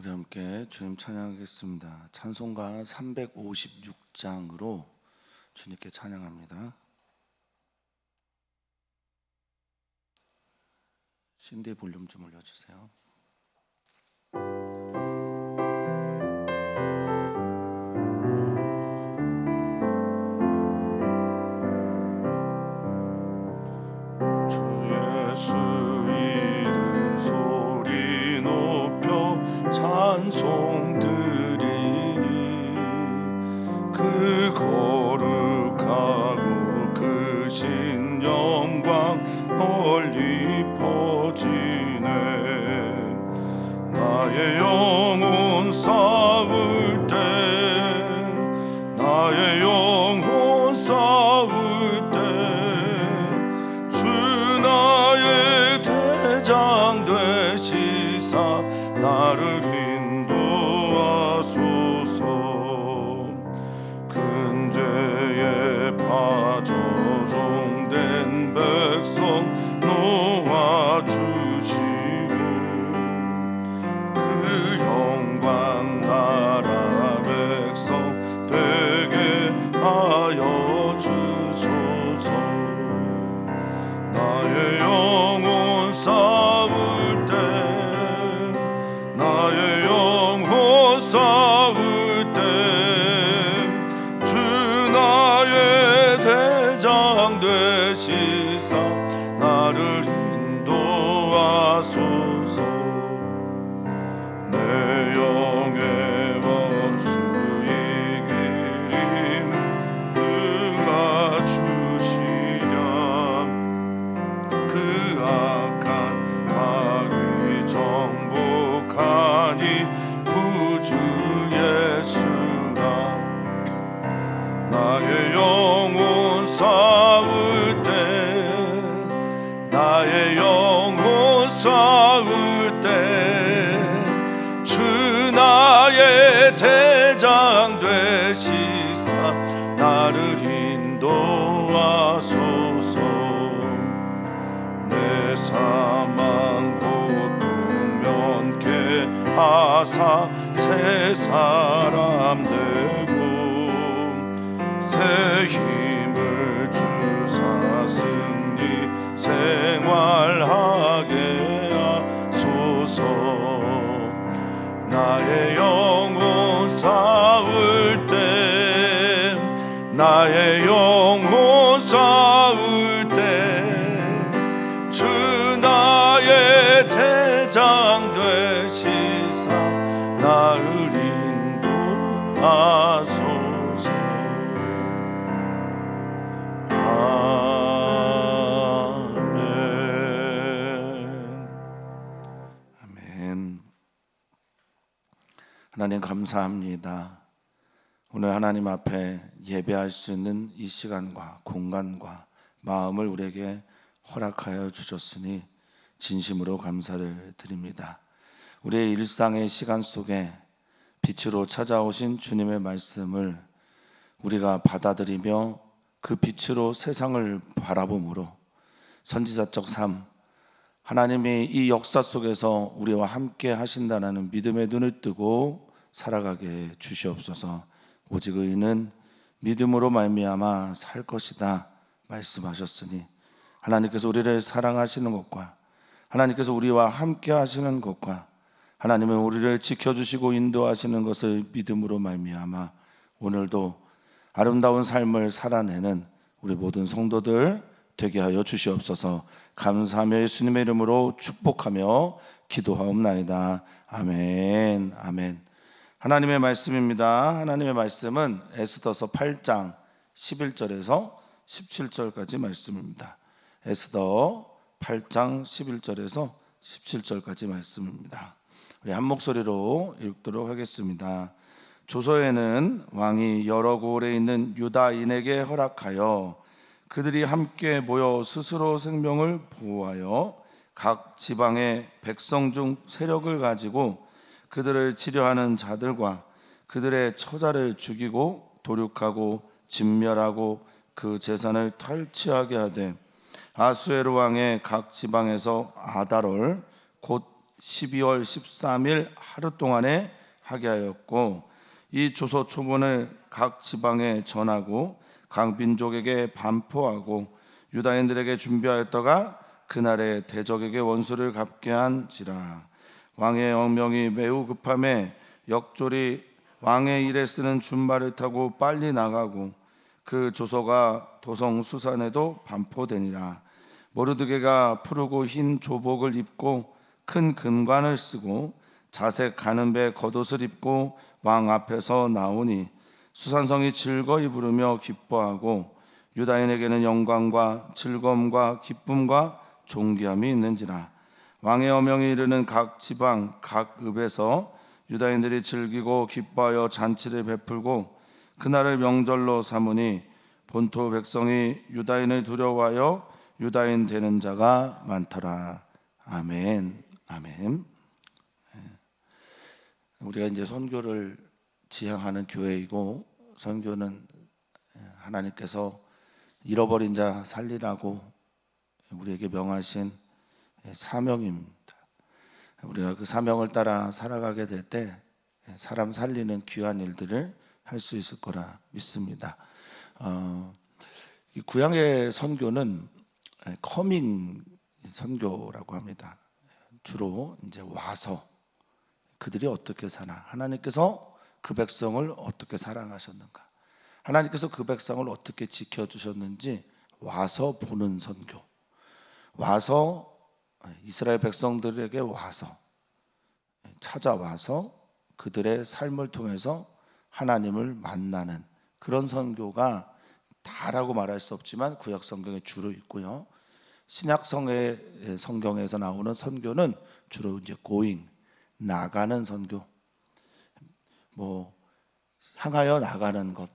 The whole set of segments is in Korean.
우리 함께 주님 찬양하겠습니다. 찬송가 356장으로 주님께 찬양합니다. CD 볼륨 좀 올려주세요. 주 예수 이름 소리 높여 찬송 드리니 그 거룩하고 크신 영광 널리 퍼지네. 나의 영혼 싸울 때 나의 영혼 싸울 때 주 나의 대장 되시사 나를 인도하소서. 큰 죄에 빠져 종된 백성 놓아주시고 그 영광 나라 백성 되게 하여 주소서. 나의 영혼 싸울 때 나의 영혼 싸울 때 주 나의 대장 되시사 나를 인도하소서. 내 영의 원수의 기림 응하주시랴. 그 악한 마귀 정복하니 구주 예수라. 나의 영혼 싸울 때 나의 영혼 싸울 때 주 나의 대장 되시사 나를 인도하소서. 내 사망 고통 면케 하사 새 사람 되고 새 힘을 주사 승리 생활하게 하소서. 나의 영혼 싸울 때 나의 영혼 싸울 때 주 나의 대장 되시사 나를 인도하소서. 아멘. 하나님 감사합니다. 오늘 하나님 앞에 예배할 수 있는 이 시간과 공간과 마음을 우리에게 허락하여 주셨으니 진심으로 감사를 드립니다. 우리의 일상의 시간 속에 빛으로 찾아오신 주님의 말씀을 우리가 받아들이며 그 빛으로 세상을 바라봄으로 선지자적 삶, 하나님이 이 역사 속에서 우리와 함께 하신다는 믿음의 눈을 뜨고 살아가게 주시옵소서. 오직 의인은 믿음으로 말미암아 살 것이다 말씀하셨으니 하나님께서 우리를 사랑하시는 것과 하나님께서 우리와 함께 하시는 것과 하나님은 우리를 지켜주시고 인도하시는 것을 믿음으로 말미암아 오늘도 아름다운 삶을 살아내는 우리 모든 성도들 되게 하여 주시옵소서. 감사하며 예수님의 이름으로 축복하며 기도하옵나이다. 아멘. 아멘. 하나님의 말씀입니다. 하나님의 말씀은 에스더서 8장 11절에서 17절까지 말씀입니다. 에스더 8장 11절에서 17절까지 말씀입니다. 우리 한 목소리로 읽도록 하겠습니다. 조서에는 왕이 여러 고을에 있는 유다인에게 허락하여 그들이 함께 모여 스스로 생명을 보호하여 각 지방의 백성 중 세력을 가지고 그들을 치려하는 자들과 그들의 처자를 죽이고 도륙하고 진멸하고 그 재산을 탈취하게 하되 아수에르 왕의 각 지방에서 아달월 곧 12월 13일 하루 동안에 하게 하였고, 이 조서 초본을 각 지방에 전하고 각 민족에게 반포하고 유다인들에게 준비하였다가 그날에 대적에게 원수를 갚게 한지라. 왕의 명령이 매우 급함에 역졸이 왕의 일에 쓰는 준말을 타고 빨리 나가고 그 조서가 도성 수산에도 반포되니라. 모르드게가 푸르고 흰 조복을 입고 큰 금관을 쓰고 자색 가는 배 겉옷을 입고 왕 앞에서 나오니 수산성이 즐거이 부르며 기뻐하고 유다인에게는 영광과 즐거움과 기쁨과 존귀함이 있는지라. 왕의 어명이 이르는 각 지방 각 읍에서 유다인들이 즐기고 기뻐하여 잔치를 베풀고 그날을 명절로 삼으니 본토 백성이 유다인을 두려워하여 유다인 되는 자가 많더라. 아멘. 아멘. 우리가 이제 선교를 지향하는 교회이고, 선교는 하나님께서 잃어버린 자 살리라고 우리에게 명하신 사명입니다. 우리가 그 사명을 따라 살아가게 될 때 사람 살리는 귀한 일들을 할 수 있을 거라 믿습니다. 이 구약의 선교는 커밍 선교라고 합니다. 주로 이제 와서 그들이 어떻게 사나, 하나님께서 그 백성을 어떻게 사랑하셨는가, 하나님께서 그 백성을 어떻게 지켜주셨는지 와서 보는 선교, 와서 이스라엘 백성들에게 와서 찾아와서 그들의 삶을 통해서 하나님을 만나는 그런 선교가 다라고 말할 수 없지만 구약 성경에 주로 있고요. 신약 성경에서 나오는 선교는 주로 이제 going, 나가는 선교, 향하여 나가는 것.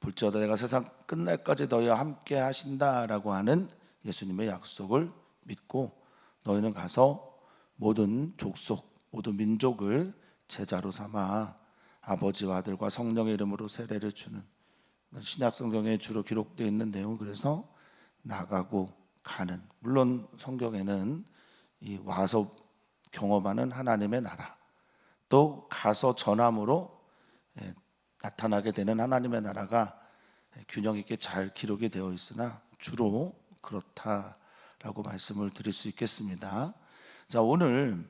볼지어다 내가 세상 끝날까지 너희와 함께 하신다라고 하는 예수님의 약속을 믿고 너희는 가서 모든 족속, 모든 민족을 제자로 삼아 아버지와 아들과 성령의 이름으로 세례를 주는, 신약 성경에 주로 기록되어 있는 내용. 그래서 나가고 가는, 물론 성경에는 이 와서 경험하는 하나님의 나라, 또 가서 전함으로 나타나게 되는 하나님의 나라가 균형 있게 잘 기록이 되어 있으나 주로 그렇다라고 말씀을 드릴 수 있겠습니다. 자, 오늘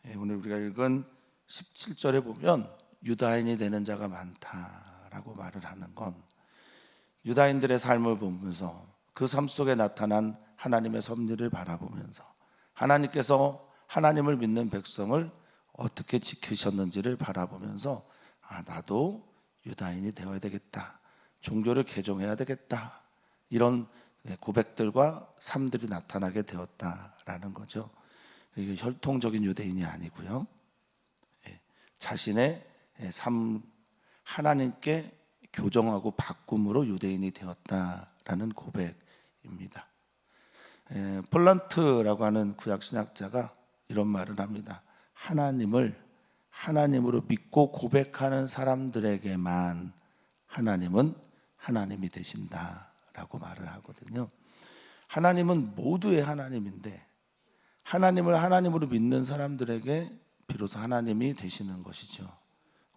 우리가 읽은 17절에 보면 유다인이 되는 자가 많다라고 말을 하는 건, 유다인들의 삶을 보면서 그 삶 속에 나타난 하나님의 섭리를 바라보면서 하나님께서 하나님을 믿는 백성을 어떻게 지키셨는지를 바라보면서 나도 유다인이 되어야 되겠다, 종교를 개종해야 되겠다, 이런 고백들과 삶들이 나타나게 되었다라는 거죠. 이게 혈통적인 유대인이 아니고요, 자신의 삶 하나님께 교정하고 바꿈으로 유대인이 되었다라는 고백입니다. 폴란트라고 하는 구약 신학자가 이런 말을 합니다. 하나님을 하나님으로 믿고 고백하는 사람들에게만 하나님은 하나님이 되신다라고 말을 하거든요. 하나님은 모두의 하나님인데 하나님을 하나님으로 믿는 사람들에게 비로소 하나님이 되시는 것이죠.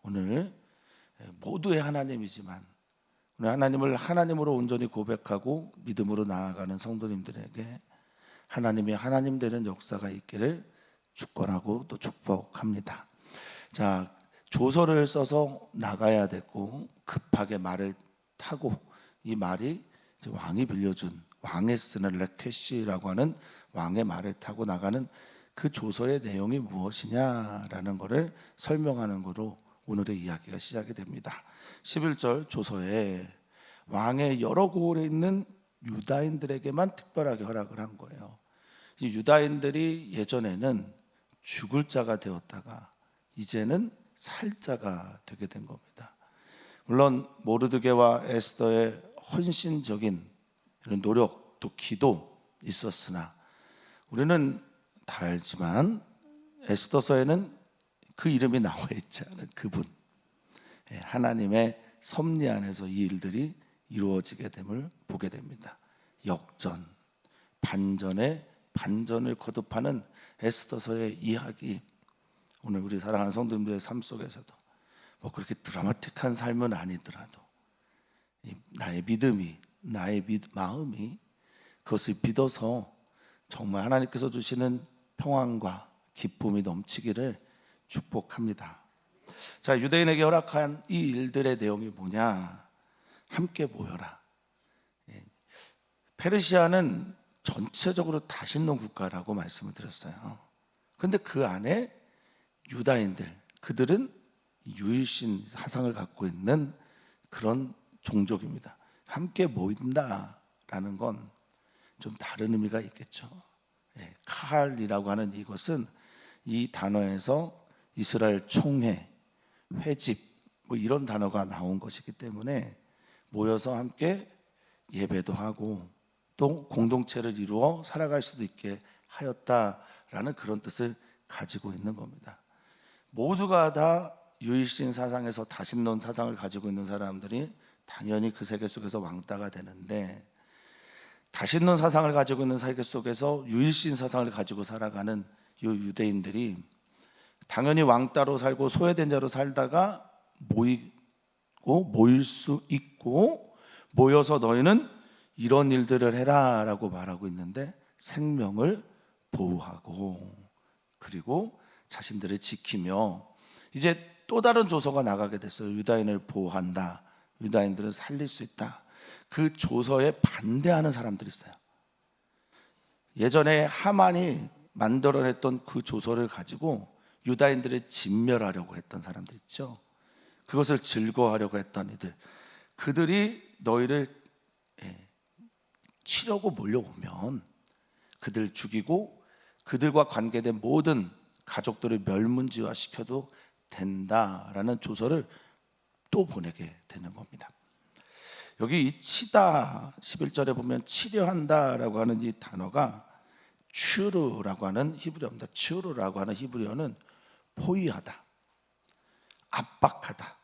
오늘 모두의 하나님이지만 오늘 하나님을 하나님으로 온전히 고백하고 믿음으로 나아가는 성도님들에게 하나님이 하나님 되는 역사가 있기를 축원하고 또 축복합니다. 자, 조서를 써서 나가야 되고 급하게 말을 타고, 이 말이 왕이 빌려준 왕의 쓰는 레케시라고 하는 왕의 말을 타고 나가는 그 조서의 내용이 무엇이냐라는 것을 설명하는 것으로 오늘의 이야기가 시작이 됩니다. 11절 조서에 왕의 여러 고을에 있는 유다인들에게만 특별하게 허락을 한 거예요. 이 유다인들이 예전에는 죽을 자가 되었다가 이제는 살 자가 되게 된 겁니다. 물론 모르드게와 에스더의 헌신적인 이런 노력 또 기도 있었으나 우리는 다 알지만 에스더서에는 그 이름이 나와 있지 않은 그분, 하나님의 섭리 안에서 이 일들이 이루어지게 됨을 보게 됩니다. 역전, 반전의 반전을 거듭하는 에스더서의 이야기, 오늘 우리 사랑하는 성도님들의 삶 속에서도 뭐 그렇게 드라마틱한 삶은 아니더라도 나의 믿음이, 나의 마음이 그것을 믿어서 정말 하나님께서 주시는 평안과 기쁨이 넘치기를 축복합니다. 자, 유대인에게 허락한 이 일들의 내용이 뭐냐? 함께 모여라. 페르시아는 전체적으로 다신론 국가라고 말씀을 드렸어요. 그런데 그 안에 유다인들, 그들은 유일신 사상을 갖고 있는 그런 종족입니다. 함께 모인다라는 건 좀 다른 의미가 있겠죠. 카할이라고 하는 이것은 이 단어에서 이스라엘 총회, 회집 뭐 이런 단어가 나온 것이기 때문에 모여서 함께 예배도 하고 또 공동체를 이루어 살아갈 수도 있게 하였다라는 그런 뜻을 가지고 있는 겁니다. 모두가 다 유일신 사상에서 다신론 사상을 가지고 있는 사람들이 당연히 그 세계 속에서 왕따가 되는데, 다신론 사상을 가지고 있는 세계 속에서 유일신 사상을 가지고 살아가는 이 유대인들이 당연히 왕따로 살고 소외된 자로 살다가 모일 수 있고, 모여서 너희는 이런 일들을 해라 라고 말하고 있는데, 생명을 보호하고 그리고 자신들을 지키며 이제 또 다른 조서가 나가게 됐어요. 유다인을 보호한다, 유다인들을 살릴 수 있다. 그 조서에 반대하는 사람들이 있어요. 예전에 하만이 만들어냈던 그 조서를 가지고 유다인들을 진멸하려고 했던 사람들 있죠. 그것을 즐거워하려고 했던 이들, 그들이 너희를 치려고 몰려오면 그들 죽이고 그들과 관계된 모든 가족들을 멸문지화시켜도 된다라는 조서를 또 보내게 되는 겁니다. 여기 이 치다 11절에 보면 치려한다라고 하는 이 단어가 추르라고 하는 히브리어입니다. 추르라고 하는 히브리어는 포위하다, 압박하다.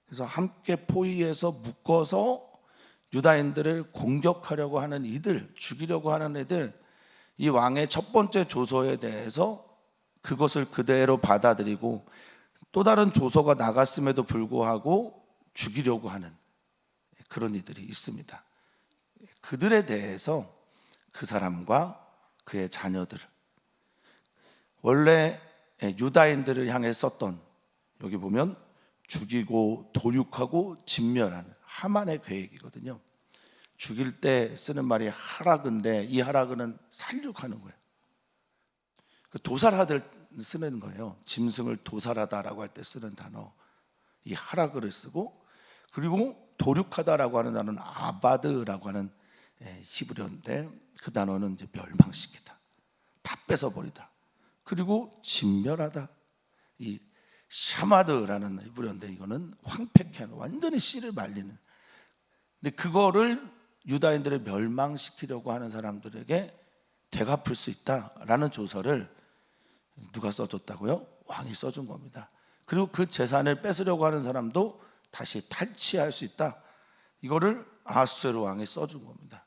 그래서 함께 포위해서 묶어서 유다인들을 공격하려고 하는 이들, 죽이려고 하는 애들, 이 왕의 첫 번째 조서에 대해서 그것을 그대로 받아들이고 또 다른 조서가 나갔음에도 불구하고 죽이려고 하는 그런 이들이 있습니다. 그들에 대해서 그 사람과 그의 자녀들, 원래 유다인들을 향해 썼던, 여기 보면 죽이고 도륙하고 진멸하는 하만의 계획이거든요. 죽일 때 쓰는 말이 하라그인데 이 하라그는 살육하는 거예요. 도살하들 쓰는 거예요. 짐승을 도살하다라고 할 때 쓰는 단어, 이 하라그를 쓰고, 그리고 도륙하다라고 하는 단어는 아바드라고 하는 히브리어인데 그 단어는 이제 멸망시키다, 다 뺏어버리다. 그리고 진멸하다, 이 샤마드라는 히브리어인데 이거는 황폐케 하는, 완전히 씨를 말리는. 근데 그거를 유다인들을 멸망시키려고 하는 사람들에게 되갚을 수 있다라는 조서를 누가 써줬다고요? 왕이 써준 겁니다. 그리고 그 재산을 뺏으려고 하는 사람도 다시 탈취할 수 있다, 이거를 아하수에로 왕이 써준 겁니다.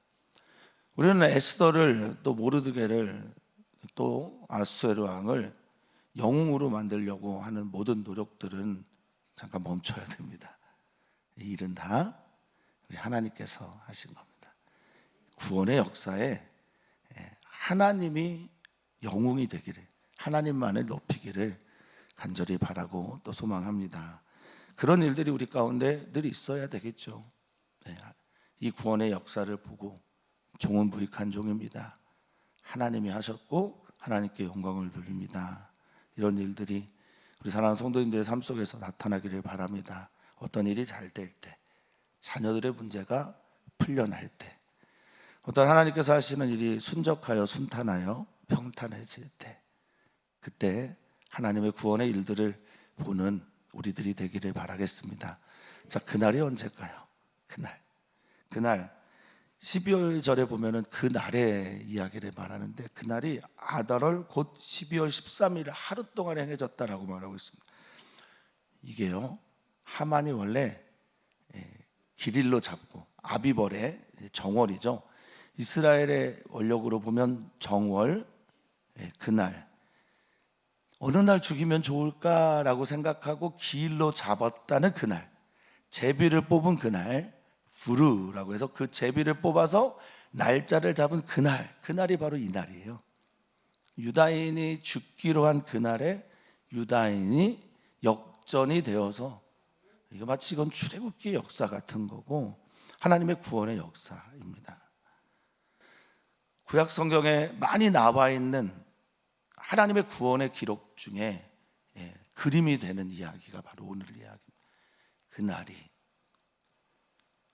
우리는 에스더를, 또 모르드게를, 또 아하수에로 왕을 영웅으로 만들려고 하는 모든 노력들은 잠깐 멈춰야 됩니다. 이 일은 다 우리 하나님께서 하신 겁니다. 구원의 역사에 하나님이 영웅이 되기를, 하나님만을 높이기를 간절히 바라고 또 소망합니다. 그런 일들이 우리 가운데 늘 있어야 되겠죠. 이 구원의 역사를 보고 종은 부익한 종입니다, 하나님이 하셨고 하나님께 영광을 돌립니다, 이런 일들이 우리 사랑하는 성도님들의 삶 속에서 나타나기를 바랍니다. 어떤 일이 잘 될 때, 자녀들의 문제가 풀려날 때, 어떤 하나님께서 하시는 일이 순적하여 순탄하여 평탄해질 때, 그때 하나님의 구원의 일들을 보는 우리들이 되기를 바라겠습니다. 자, 그날이 언제일까요? 그날 12월 절에 보면은 그 날의 이야기를 말하는데, 그날이 아달월 곧 12월 13일 하루 동안 행해졌다라고 말하고 있습니다. 이게요, 하만이 원래 길일로 잡고 아비벌의 정월이죠. 이스라엘의 원력으로 보면 정월, 그날 어느 날 죽이면 좋을까라고 생각하고 기일로 잡았다는 그날, 제비를 뽑은 그날, 부르라고 해서 그 제비를 뽑아서 날짜를 잡은 그날이 바로 이 날이에요. 유다인이 죽기로 한 그날에 유다인이 역전이 되어서, 이거 마치 이건 출애굽기의 역사 같은 거고 하나님의 구원의 역사입니다. 구약 성경에 많이 나와 있는 하나님의 구원의 기록 중에 그림이 되는 이야기가 바로 오늘 이야기입니다. 그날이,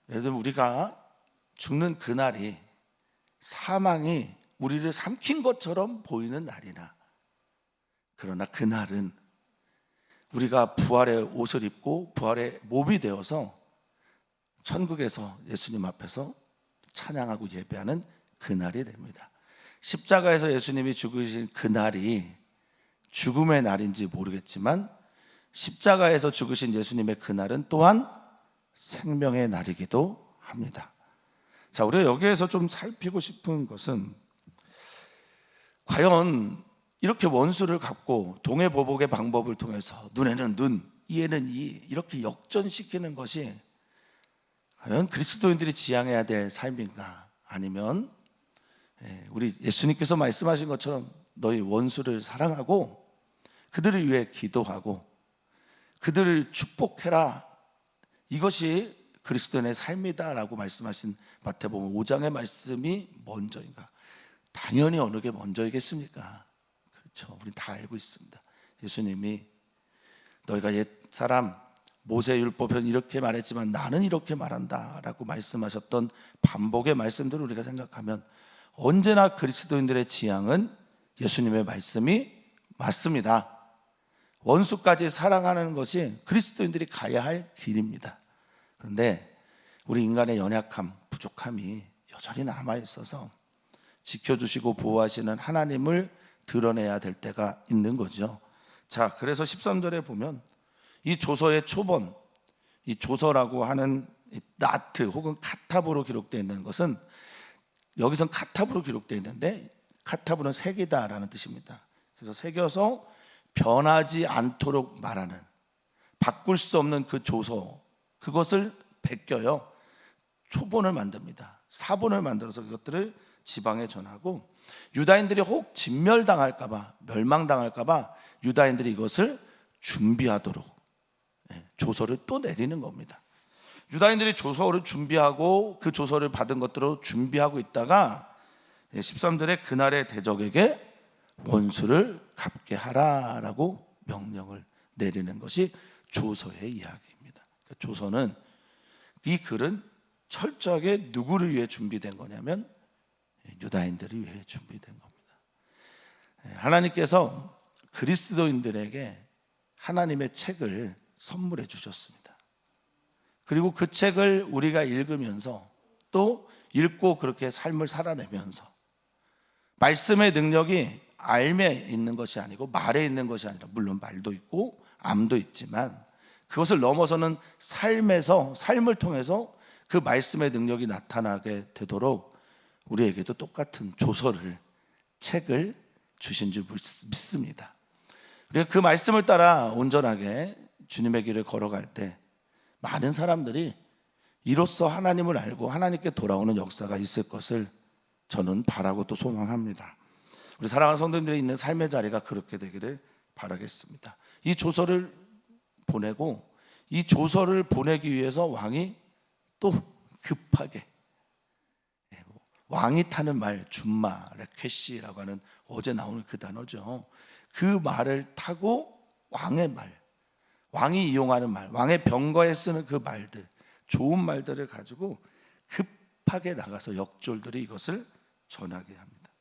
예를 들면 우리가 죽는 그날이 사망이 우리를 삼킨 것처럼 보이는 날이나, 그러나 그날은 우리가 부활의 옷을 입고 부활의 몸이 되어서 천국에서 예수님 앞에서 찬양하고 예배하는 그날이 됩니다. 십자가에서 예수님이 죽으신 그날이 죽음의 날인지 모르겠지만 십자가에서 죽으신 예수님의 그날은 또한 생명의 날이기도 합니다. 자, 우리가 여기에서 좀 살피고 싶은 것은, 과연 이렇게 원수를 갚고 동해보복의 방법을 통해서 눈에는 눈, 이에는 이, 이렇게 역전시키는 것이 과연 그리스도인들이 지향해야 될 삶인가? 아니면 우리 예수님께서 말씀하신 것처럼 너희 원수를 사랑하고 그들을 위해 기도하고 그들을 축복해라, 이것이 그리스도인의 삶이다라고 말씀하신 마태복음 5장의 말씀이 먼저인가? 당연히 어느 게 먼저이겠습니까? 그렇죠. 우리 다 알고 있습니다. 예수님이 너희가 옛사람 모세율법은 이렇게 말했지만 나는 이렇게 말한다 라고 말씀하셨던 반복의 말씀들을 우리가 생각하면 언제나 그리스도인들의 지향은 예수님의 말씀이 맞습니다. 원수까지 사랑하는 것이 그리스도인들이 가야 할 길입니다. 그런데 우리 인간의 연약함, 부족함이 여전히 남아있어서 지켜주시고 보호하시는 하나님을 드러내야 될 때가 있는 거죠. 자, 그래서 13절에 보면 이 조서의 초본, 이 조서라고 하는 나트 혹은 카타브로 기록되어 있는 것은, 여기선 카타브로 기록되어 있는데 카타브는 새기다라는 뜻입니다. 그래서 새겨서 변하지 않도록 말하는, 바꿀 수 없는 그 조서, 그것을 베껴요 초본을 만듭니다. 사본을 만들어서 그것들을 지방에 전하고, 유다인들이 혹 진멸당할까봐, 멸망당할까봐 유다인들이 이것을 준비하도록 조서를 또 내리는 겁니다. 유다인들이 조서를 준비하고 그 조서를 받은 것들로 준비하고 있다가 13절에 그날의 대적에게 원수를 갚게 하라라고 명령을 내리는 것이 조서의 이야기입니다. 조서는, 이 글은 철저하게 누구를 위해 준비된 거냐면 유다인들을 위해 준비된 겁니다. 하나님께서 그리스도인들에게 하나님의 책을 선물해 주셨습니다. 그리고 그 책을 우리가 읽으면서 또 읽고 그렇게 삶을 살아내면서, 말씀의 능력이 알에 있는 것이 아니고 말에 있는 것이 아니라, 물론 말도 있고 암도 있지만 그것을 넘어서는 삶을 통해서 그 말씀의 능력이 나타나게 되도록 우리에게도 똑같은 조서를, 책을 주신 줄 믿습니다. 우리가 그 말씀을 따라 온전하게 주님의 길을 걸어갈 때 많은 사람들이 이로써 하나님을 알고 하나님께 돌아오는 역사가 있을 것을 저는 바라고 또 소망합니다. 우리 사랑하는 성도님들이 있는 삶의 자리가 그렇게 되기를 바라겠습니다. 이 조서를 보내고, 이 조서를 보내기 위해서 왕이 또 급하게, 왕이 타는 말, 준마, 레퀴시라고 하는 어제 나오는 그 단어죠. 그 말을 타고 왕의 말, 왕이 이용하는 말, 왕의 병거에 쓰는 그 말들, 좋은 말들을 가지고 급하게 나가서 역졸들이 이것을 전하게 합니다.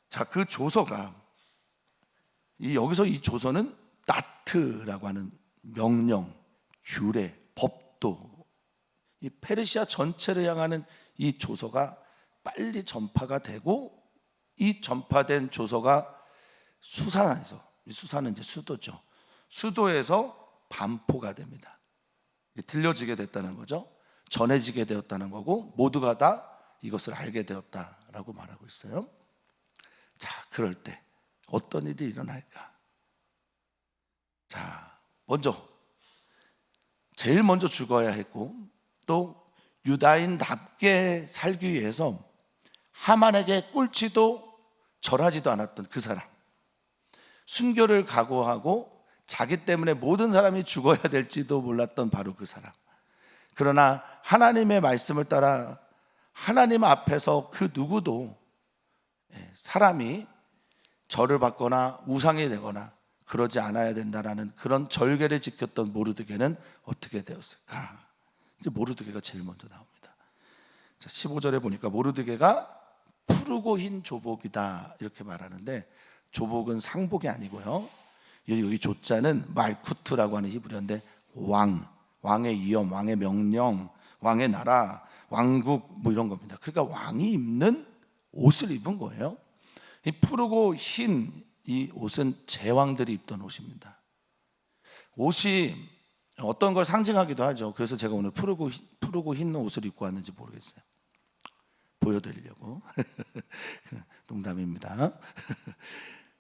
자, 그 조서가, 여기서 이 조서는 나트라고 하는 명령, 규례, 법도, 이 페르시아 전체를 향하는 이 조서가 빨리 전파가 되고, 이 전파된 조서가 수산에서, 수산은 이제 수도죠, 수도에서 반포가 됩니다. 들려지게 됐다는 거죠. 전해지게 되었다는 거고, 모두가 다 이것을 알게 되었다라고 말하고 있어요. 자, 그럴 때 어떤 일이 일어날까? 자, 제일 먼저 죽어야 했고, 또 유다인답게 살기 위해서 하만에게 꿀치도 절하지도 않았던 그 사람, 순교를 각오하고 자기 때문에 모든 사람이 죽어야 될지도 몰랐던 바로 그 사람. 그러나 하나님의 말씀을 따라 하나님 앞에서 그 누구도 사람이 절을 받거나 우상이 되거나 그러지 않아야 된다라는 그런 절개를 지켰던 모르드게는 어떻게 되었을까? 이제 모르드게가 제일 먼저 나옵니다. 자, 15절에 보니까 모르드게가 푸르고 흰 조복이다 이렇게 말하는데, 조복은 상복이 아니고요, 여기 조자는 말쿠트라고 하는 히브리어인데 왕의 위엄, 왕의 명령, 왕의 나라, 왕국 뭐 이런 겁니다. 그러니까 왕이 입는 옷을 입은 거예요. 이 푸르고 흰 이 옷은 제왕들이 입던 옷입니다. 옷이 어떤 걸 상징하기도 하죠. 그래서 제가 오늘 푸르고 흰 옷을 입고 왔는지 모르겠어요. 보여드리려고. 농담입니다.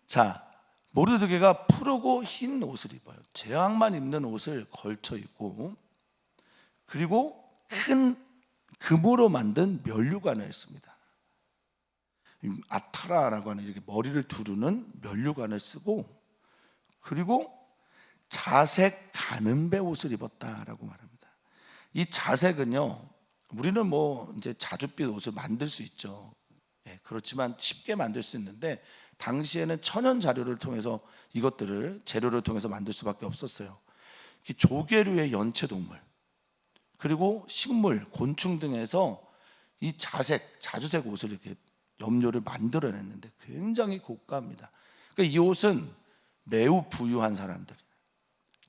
자, 모르드게가 푸르고 흰 옷을 입어요. 제왕만 입는 옷을 걸쳐 입고, 그리고 큰 금으로 만든 면류관을 했습니다. 아타라라고 하는 이렇게 머리를 두르는 면류관을 쓰고, 그리고 자색 가는배 옷을 입었다라고 말합니다. 이 자색은요, 우리는 뭐 이제 자줏빛 옷을 만들 수 있죠. 그렇지만 쉽게 만들 수 있는데, 당시에는 천연 자료를 통해서 이것들을 재료를 통해서 만들 수밖에 없었어요. 조개류의 연체동물, 그리고 식물, 곤충 등에서 이 자주색 옷을 이렇게 염료를 만들어냈는데 굉장히 고가입니다. 그러니까 이 옷은 매우 부유한 사람들,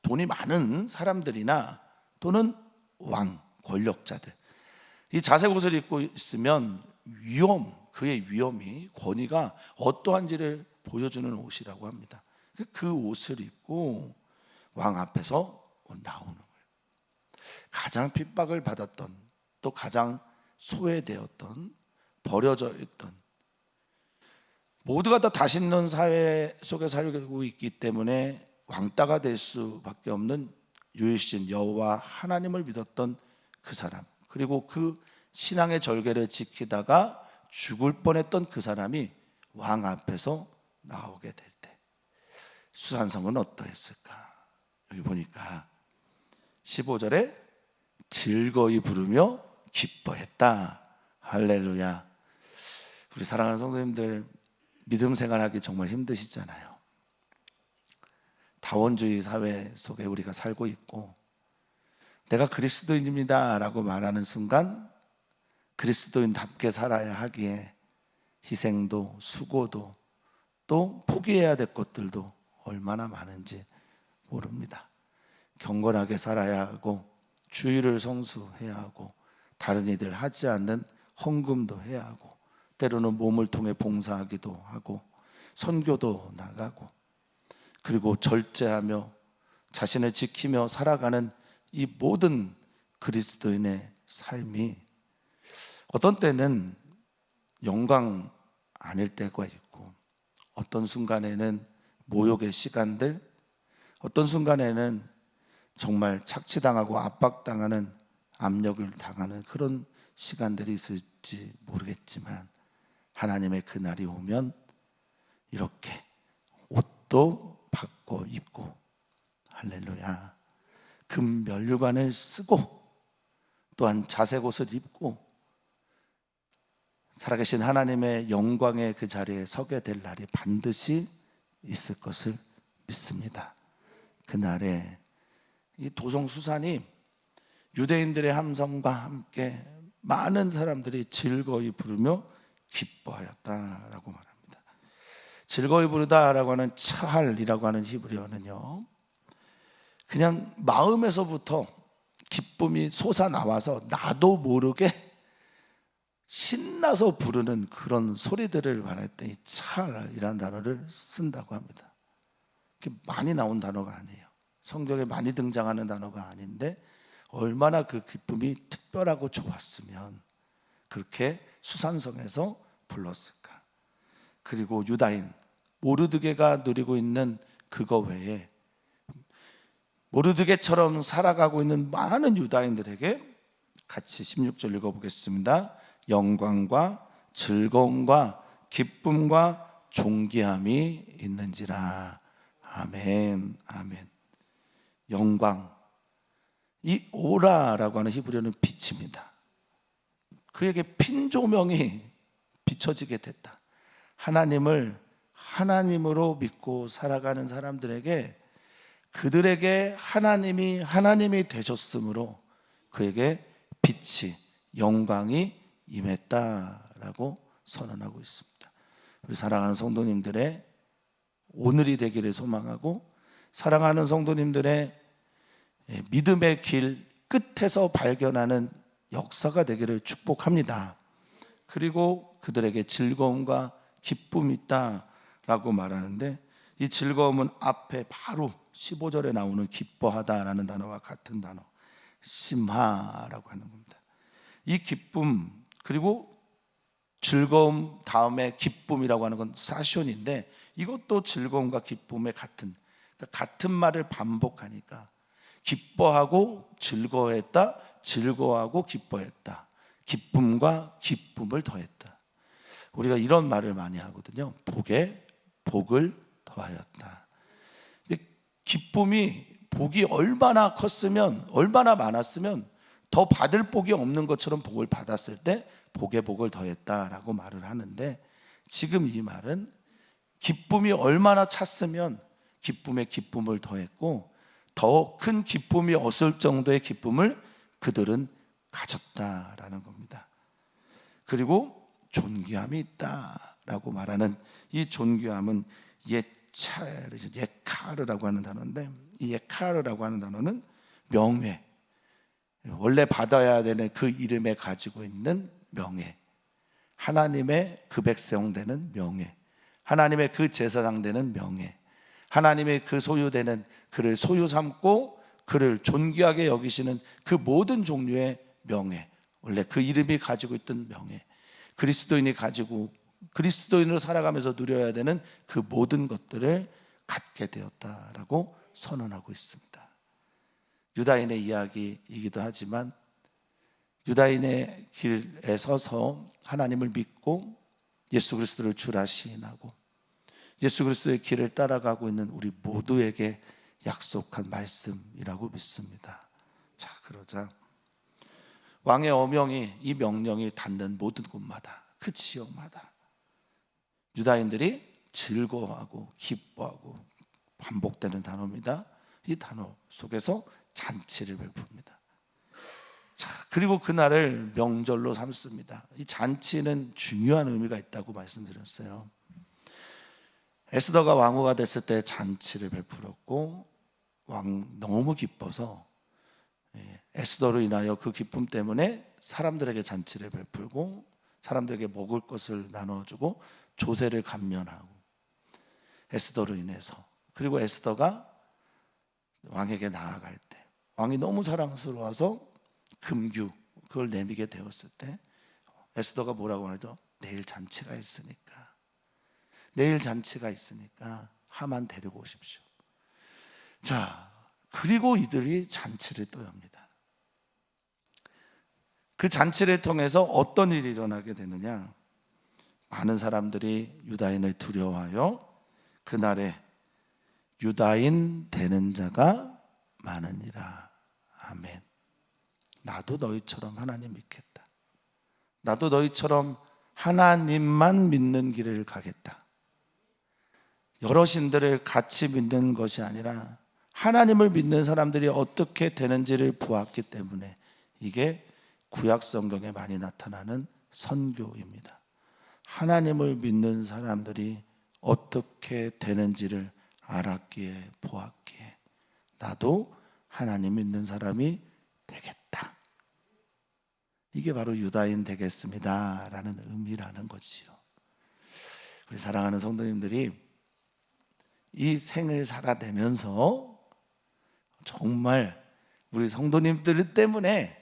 돈이 많은 사람들이나 또는 왕, 권력자들, 이 자색 옷을 입고 있으면 그의 위엄이, 권위가 어떠한지를 보여주는 옷이라고 합니다. 그 옷을 입고 왕 앞에서 나오는 거예요. 가장 핍박을 받았던, 또 가장 소외되었던, 버려져 있던, 모두가 다 다시 있는 사회 속에 살고 있기 때문에 왕따가 될 수밖에 없는 유일신 여호와 하나님을 믿었던 그 사람, 그리고 그 신앙의 절개를 지키다가 죽을 뻔했던 그 사람이 왕 앞에서 나오게 될 때 수산성은 어떠했을까? 여기 보니까 15절에 즐거이 부르며 기뻐했다. 할렐루야. 우리 사랑하는 성도님들, 믿음 생활하기 정말 힘드시잖아요. 다원주의 사회 속에 우리가 살고 있고, 내가 그리스도인입니다 라고 말하는 순간 그리스도인답게 살아야 하기에 희생도 수고도 또 포기해야 될 것들도 얼마나 많은지 모릅니다. 경건하게 살아야 하고, 주의를 성수해야 하고, 다른 이들 하지 않는 헌금도 해야 하고, 때로는 몸을 통해 봉사하기도 하고, 선교도 나가고, 그리고 절제하며 자신을 지키며 살아가는 이 모든 그리스도인의 삶이 어떤 때는 영광 아닐 때가 있고, 어떤 순간에는 모욕의 시간들, 어떤 순간에는 정말 착취당하고 압박당하는, 압력을 당하는 그런 시간들이 있을지 모르겠지만, 하나님의 그날이 오면 이렇게 옷도 바꿔 입고, 할렐루야, 금 면류관을 쓰고 또한 자색 옷을 입고 살아계신 하나님의 영광의 그 자리에 서게 될 날이 반드시 있을 것을 믿습니다. 그날에 이 도성수산이 유대인들의 함성과 함께 많은 사람들이 즐거이 부르며 기뻐하였다라고 말합니다. 즐거이 부르다라고 하는 차할이라고 하는 히브리어는요, 그냥 마음에서부터 기쁨이 솟아나와서 나도 모르게 신나서 부르는 그런 소리들을 말할 때 이 차할이라는 단어를 쓴다고 합니다. 많이 나온 단어가 아니에요. 성경에 많이 등장하는 단어가 아닌데, 얼마나 그 기쁨이 특별하고 좋았으면 그렇게 수산성에서 불렀을까? 그리고 유다인 모르드게가 누리고 있는 그거 외에 모르드게처럼 살아가고 있는 많은 유다인들에게 같이 16절 읽어보겠습니다. 영광과 즐거움과 기쁨과 존귀함이 있는지라. 아멘, 아멘. 영광, 이 오라라고 하는 히브리어는 빛입니다. 그에게 핀 조명이 비춰지게 됐다. 하나님을 하나님으로 믿고 살아가는 사람들에게 그들에게 하나님이 되셨으므로 그에게 빛이 영광이 임했다라고 선언하고 있습니다. 우리 사랑하는 성도님들의 오늘이 되기를 소망하고 사랑하는 성도님들의 믿음의 길 끝에서 발견하는 역사가 되기를 축복합니다. 그리고 그들에게 즐거움과 기쁨이 있다라고 말하는데 이 즐거움은 앞에 바로 15절에 나오는 기뻐하다라는 단어와 같은 단어 심하라고 하는 겁니다. 이 기쁨 그리고 즐거움 다음에 기쁨이라고 하는 건 사숀인데 이것도 즐거움과 기쁨의 같은 말을 반복하니까 기뻐하고 즐거워했다, 즐거워하고 기뻐했다, 기쁨과 기쁨을 더했다. 우리가 이런 말을 많이 하거든요. 복에 복을 더하였다. 근데 복이 얼마나 컸으면 얼마나 많았으면 더 받을 복이 없는 것처럼 복을 받았을 때 복에 복을 더했다라고 말을 하는데 지금 이 말은 기쁨이 얼마나 찼으면 기쁨에 기쁨을 더했고 더 큰 기쁨이 없을 정도의 기쁨을 그들은 가졌다라는 겁니다. 그리고 존귀함이 있다라고 말하는 이 존귀함은 예카르라고 하는 단어인데 이 예카르라고 하는 단어는 명예, 원래 받아야 되는 그 이름에 가지고 있는 명예, 하나님의 그 백성 되는 명예, 하나님의 그 제사장 되는 명예, 하나님의 그 소유되는 그를 소유 삼고 그를 존귀하게 여기시는 그 모든 종류의 명예, 원래 그 이름이 가지고 있던 명예, 그리스도인이 가지고 그리스도인으로 살아가면서 누려야 되는 그 모든 것들을 갖게 되었다라고 선언하고 있습니다. 유다인의 이야기이기도 하지만 유다인의 길에 서서 하나님을 믿고 예수 그리스도를 주라 시인하고 예수 그리스도의 길을 따라가고 있는 우리 모두에게 약속한 말씀이라고 믿습니다. 자, 그러자 왕의 어명이 이 명령이 닿는 모든 곳마다 그 지역마다 유다인들이 즐거워하고 기뻐하고 반복되는 단어입니다. 이 단어 속에서 잔치를 베풉니다. 자, 그리고 그날을 명절로 삼습니다. 이 잔치는 중요한 의미가 있다고 말씀드렸어요. 에스더가 왕후가 됐을 때 잔치를 베풀었고 왕 너무 기뻐서 에스더로 인하여 그 기쁨 때문에 사람들에게 잔치를 베풀고 사람들에게 먹을 것을 나눠주고 조세를 감면하고 에스더로 인해서 그리고 에스더가 왕에게 나아갈 때 왕이 너무 사랑스러워서 금규 그걸 내미게 되었을 때 에스더가 뭐라고 하죠? 내일 잔치가 있으니까 하만 데리고 오십시오. 자, 그리고 이들이 잔치를 또 엽니다. 그 잔치를 통해서 어떤 일이 일어나게 되느냐? 많은 사람들이 유다인을 두려워하여 그날에 유다인 되는 자가 많으니라. 아멘. 나도 너희처럼 하나님 믿겠다. 나도 너희처럼 하나님만 믿는 길을 가겠다. 여러 신들을 같이 믿는 것이 아니라 하나님을 믿는 사람들이 어떻게 되는지를 보았기 때문에 이게 구약 성경에 많이 나타나는 선교입니다. 하나님을 믿는 사람들이 어떻게 되는지를 알았기에 보았기에 나도 하나님 믿는 사람이 되겠다. 이게 바로 유다인 되겠습니다 라는 의미라는 거지요. 우리 사랑하는 성도님들이 이 생을 살아내면서 정말 우리 성도님들 때문에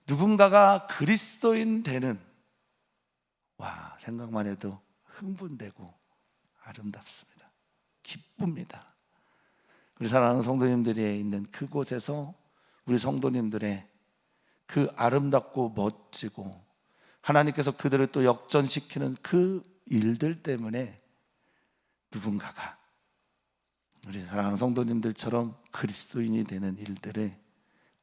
누군가가 그리스도인 되는, 와, 생각만 해도 흥분되고 아름답습니다. 기쁩니다. 우리 사랑하는 성도님들이 있는 그곳에서 우리 성도님들의 그 아름답고 멋지고 하나님께서 그들을 또 역전시키는 그 일들 때문에 누군가가 우리 사랑하는 성도님들처럼 그리스도인이 되는 일들을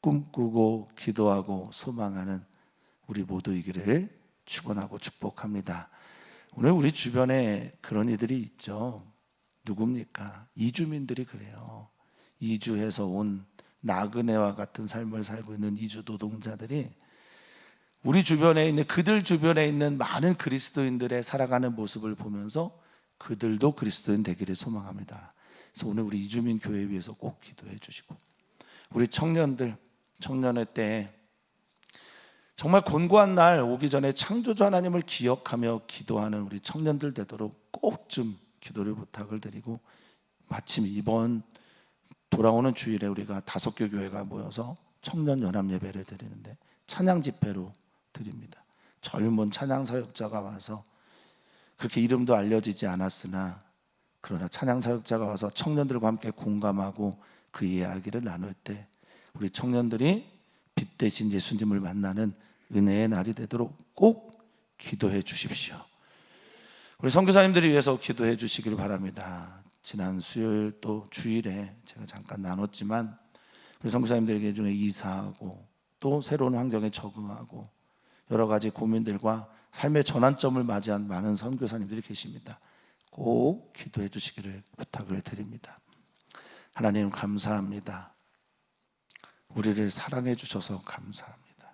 꿈꾸고 기도하고 소망하는 우리 모두이기를 축원하고 축복합니다. 오늘 우리 주변에 그런 이들이 있죠. 누굽니까? 이주민들이 그래요. 이주해서 온 나그네와 같은 삶을 살고 있는 이주 노동자들이 우리 주변에 있는, 그들 주변에 있는 많은 그리스도인들의 살아가는 모습을 보면서 그들도 그리스도인 되기를 소망합니다. 그래서 오늘 우리 이주민 교회 위해서 꼭 기도해 주시고, 우리 청년들, 청년회 때 정말 곤고한 날 오기 전에 창조주 하나님을 기억하며 기도하는 우리 청년들 되도록 꼭 좀 기도를 부탁을 드리고, 마침 이번 돌아오는 주일에 우리가 5개 교회가 모여서 청년 연합 예배를 드리는데 찬양 집회로 드립니다. 젊은 찬양 사역자가 와서, 그렇게 이름도 알려지지 않았으나 그러나 찬양 사역자가 와서 청년들과 함께 공감하고 그 이야기를 나눌 때 우리 청년들이 빛 대신 예수님을 만나는 은혜의 날이 되도록 꼭 기도해 주십시오. 우리 선교사님들을 위해서 기도해 주시길 바랍니다. 지난 수요일 또 주일에 제가 잠깐 나눴지만 우리 선교사님들 중에 이사하고 또 새로운 환경에 적응하고 여러 가지 고민들과 삶의 전환점을 맞이한 많은 선교사님들이 계십니다. 꼭 기도해 주시기를 부탁을 드립니다. 하나님 감사합니다. 우리를 사랑해 주셔서 감사합니다.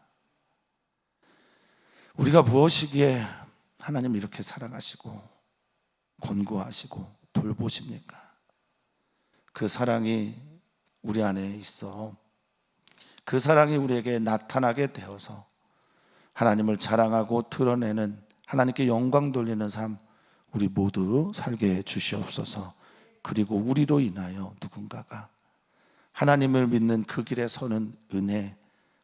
우리가 무엇이기에 하나님 이렇게 사랑하시고 권고하시고 돌보십니까? 그 사랑이 우리 안에 있어 그 사랑이 우리에게 나타나게 되어서 하나님을 자랑하고 드러내는, 하나님께 영광 돌리는 삶 우리 모두 살게 해 주시옵소서. 그리고 우리로 인하여 누군가가 하나님을 믿는 그 길에 서는 은혜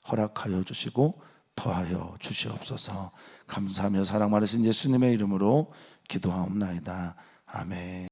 허락하여 주시고 더하여 주시옵소서. 감사하며 사랑 많으신 예수님의 이름으로 기도하옵나이다. 아멘.